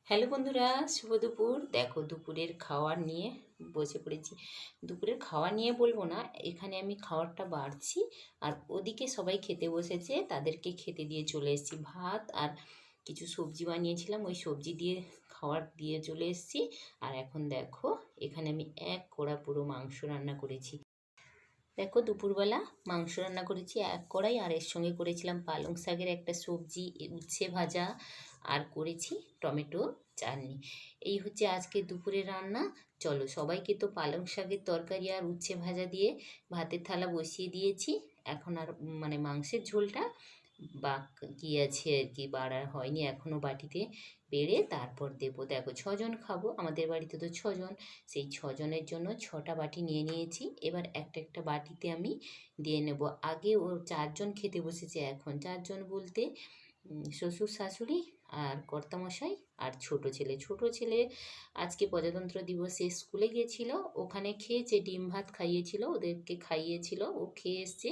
Hello বন্ধুরা, শুভ দুপুর। দেখো দুপুরের খাওয়ার নিয়ে বসে পড়েছি। দুপুরের খাওয়া নিয়ে বলবো না, এখানে আমি খাবারটা বাড়ছি আর ওদিকে সবাই খেতে বসেছে, তাদেরকে খেতে দিয়ে চলে এসেছি। ভাত আর কিছু সবজি বানিয়েছিলাম, ওই সবজি দিয়ে খাবার দিয়ে চলে এসেছি। আর এখন দেখো এখানে আমি এক কড়া পুরো মাংস রান্না করেছি। দেখো দুপুরবেলা মাংস রান্না করেছি এক কড়াই, আর এর সঙ্গে করেছিলাম পালং শাকের একটা সবজি, উচ্ছে ভাজা, আর করেছি টমেটো চাটনি। এই হচ্ছে আজকে দুপুরের রান্না। চলো, সবাইকে তো পালং শাকের তরকারি আর উচ্ছে ভাজা দিয়ে ভাতের থালা বসিয়ে দিয়েছি। এখন আর মাংসের ঝোলটা বা কি আছে আর কি, বাড়া হয়নি এখনও, বাটিতে বেড়ে তারপর দেবো। দেখো 6 জন খাবো, আমাদের বাড়িতে তো 6 জন, সেই 6 জনের জন্য 6টা বাটি নিয়ে নিয়েছি। এবার একটা একটা বাটিতে আমি দিয়ে নেব। আগে ও 4 জন খেতে বসেছে, এখন 4 জন বলতে শ্বশুর শাশুড়ি আর কর্তামশাই আর ছোট ছেলে আজকে প্রজাতন্ত্র দিবসে স্কুলে গিয়েছিল, ওখানে খেয়েছে, ডিম ভাত খাইয়েছিল, ওদেরকে খাইয়েছিল, ও খেয়ে এসছে।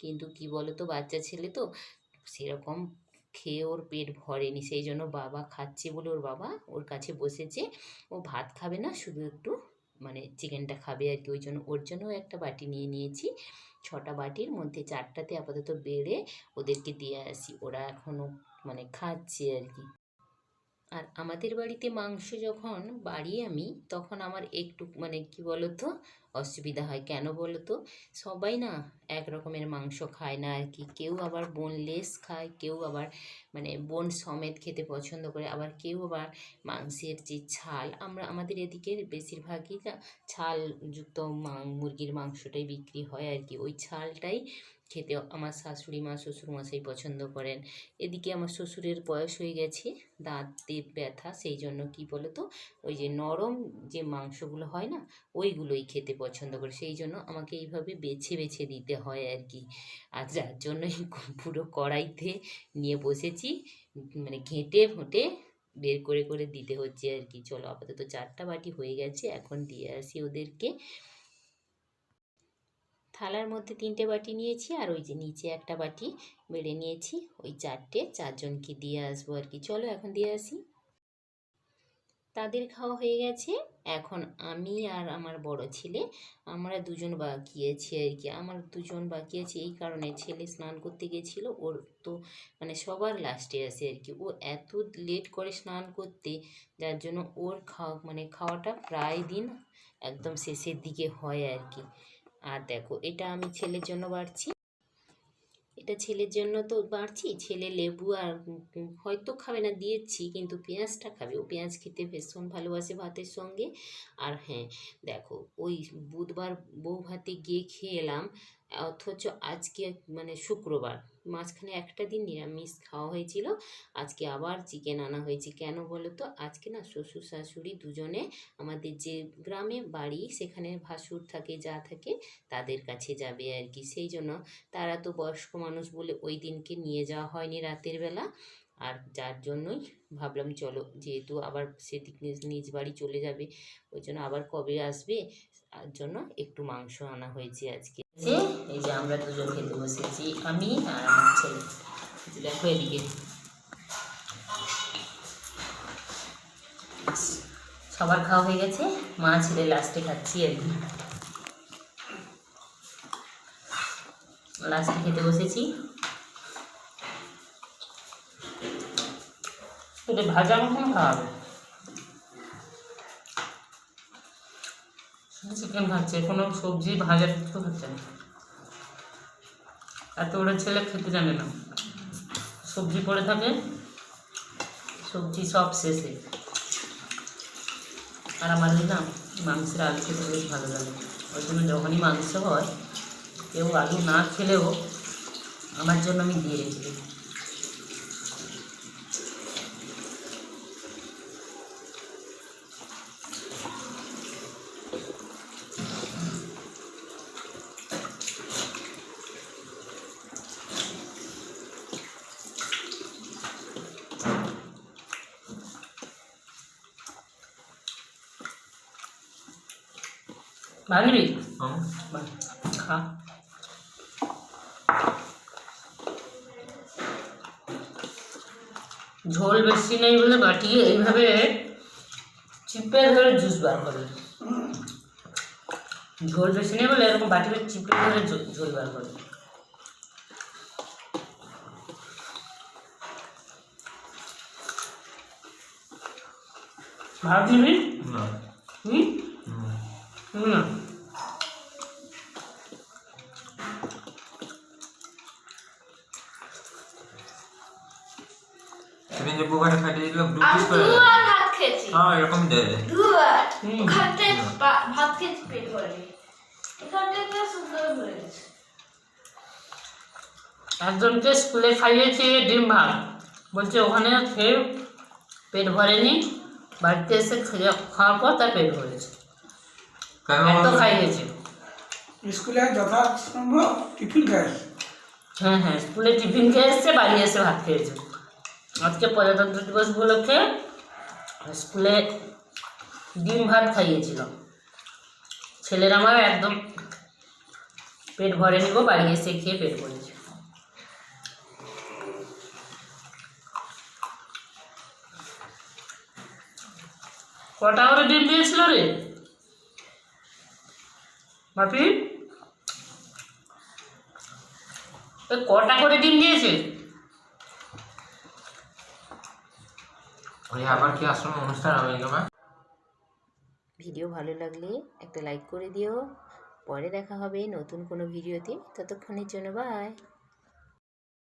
কিন্তু কি বলো তো, বাচ্চা ছেলে তো সেরকম খেয়ে ওর পেট ভরেনি, সেই জন্য বাবা খাচ্ছে বলে ওর বাবা ওর কাছে বসেছে। ও ভাত খাবে না, শুধু একটু চিকেনটা খাবে আর কি, ওই জন্য ওর জন্য একটা বাটি নিয়ে নিয়েছি। 6টা বাটির মধ্যে 4টাতে আপাতত বেড়ে ওদেরকে দিয়ে আসি, ওরা এখনও খাচ্ছে আর কি। আর আমাদের বাড়িতে মাংস যখন বাড়ি আমি, তখন আমার একটু কি বলতো অসুবিধা হয়। কেন বলো তো, সবাই না এক রকমের মাংস খায় না আর কি। কেউ আবার বোনলেস খায়, কেউ আবার বোন সমেত খেতে পছন্দ করে, আবার কেউ আবার মাংসের যে ছাল, আমাদের এদিকে বেশিরভাগই না ছালযুক্ত মুরগির মাংসটাই বিক্রি হয় আর কি, ওই ছালটাই খেতে আমার শাশুড়ি মা শ্বশুরমশাই পছন্দ করেন। এদিকে আমার শ্বশুরের বয়স হয়ে গেছে, দাঁতে ব্যথা, সেই জন্য কি বলো তো, ওই যে নরম যে মাংসগুলো হয় না, ওইগুলোই খেতে পছন্দ করে, সেই জন্য আমাকে এইভাবে বেছে বেছে দিতে হয় আর কি। আর যার জন্যই পুরো কড়াইতে নিয়ে বসেছি, ঘেঁটে ঘুঁটে বের করে করে দিতে হচ্ছে আর কি। চলো, আপাতত 4টা বাটি হয়ে গেছে, এখন দিয়ে আসি ওদেরকে। থালার মধ্যে 3টে বাটি নিয়েছি, আর ওই যে নিচে একটা বাটি বেড়ে নিয়েছি, ওই 4জনকে দিয়ে আসবো আর কি। চলো এখন দিয়ে আসি। তাদের খাওয়া হয়ে গেছে, এখন আমি আর আমার বড় ছেলে, আমরা 2জন বাকি আছি আর কি। আমার 2জন বাকি আছে এই কারণে, ছেলে স্নান করতে গেছিলো, ওর তো সবার লাস্টে আসে আর কি, ও এত লেট করে স্নান করতে, যার জন্য ওর খাওয়াটা প্রায় দিন একদম শেষের দিকে হয় আর কি। আর দেখো এটা আমি ছেলের জন্য বাড়ছি, এটা ছেলের জন্য তো বাড়ছি। ছেলে লেবু আর হয়তো খাবে না, দিয়েছি, কিন্তু পেঁয়াজটা খাবে, ও পেঁয়াজ খেতে ভীষণ ভালোবাসে ভাতের সঙ্গে। আর হ্যাঁ দেখো, ওই বুধবার বউ ভাতে গিয়ে খেয়ে এলাম, অথচ আজকে শুক্রবার, মাঝখানে একটা দিন নিরামিষ খাওয়া হয়েছিল, আজকে আবার চিকেন আনা হয়েছে। কেন বলো তো, আজকে না শ্বশুর শাশুড়ি দুজনে আমাদের যে গ্রামে বাড়ি, সেখানে ভাসুর থাকে, যা থাকে, তাদের কাছে যাবে আর কি, সেই জন্য তারা তো বয়স্ক মানুষ বলে ওই দিনকে নিয়ে যাওয়া হয়নি রাতের বেলা। আর যার জন্যই ভাবলাম চলো, যেহেতু আবার সেদিক নিজ বাড়ি চলে যাবে, ওই জন্য আবার কবে আসবে, তার জন্য একটু মাংস আনা হয়েছে আজকে। এই যে আমরা 2জন খেতে বসেছি, আমি আর আমার ছেলে। দেখো এদিকে সবার খাওয়া হয়ে গেছে, মা ছেলে লাস্টে খাচ্ছি আর কি, লাস্টে খেতে বসেছি। এটা ভাজা কখন খাওয়া হবে, চিকেন খাচ্ছে, কোনো সবজি ভাজা কিছু খাচ্ছে না। এত ওরা ছেলে খেতে জানে না, সবজি পড়ে থাকে, সবজি সব শেষে। আর আমার না মাংসের আলু খেতে বেশ ভালো লাগে, ওই জন্য যখনই মাংস হয়, কেউ আলু না খেলেও আমার জন্য আমি দিয়ে রেখে দিই। ভাগবি খা। ঝোল বেশি নেই বলে বাটি এইভাবে চিপে ধরে জুস বার করে। ঝোল বেশি নেই বলে এরকম বাটিতে চিপে ধরে ঝোল বার করে। ভাত দিবি না না সেদিন যে পোকাটা খাইয়ে দিল দু আমি পিস করে দুবার ভাত খেয়েছি, হ্যাঁ এরকম দেয় দুবার। ওখানটায় ভাত খেয়েছি পেট ভরে, এখানটায় সুন্দর ভরে গেছে। একজনকে স্কুলে খাইয়েছি ডিম ভাত, বলছে ওখানে খেয়ে পেট ভরেনি, বাড়িতে এসে খাওয়ার পর তার পেট ভরেছে। কেন এত খাইয়েছে। স্কুলে যথাসম্ভব টিফিন খায়। হ্যাঁ হ্যাঁ, স্কুলে টিফিন খেয়ে এসছে, বাড়ি এসে ভাত খেয়েছে। আজকে প্রজাতন্ত্র দিবস উপলক্ষে স্কুলে ডিম ভাত খাইয়েছিল। ছেলের আমার একদম পেট ভরে নিব, বাড়ি এসে খেয়ে পেট ভরেছে। কটা করে ডিম দিয়েছিল রে বাপি? কটা করে ডিম দিয়েছে? ওই আবার কি আশ্রম অনুষ্ঠান হবে তোমার? ভিডিও ভালো লাগলে একটা লাইক করে দিও। পরে দেখা হবে নতুন কোনো ভিডিওতে, ততক্ষণের জন্য বাই।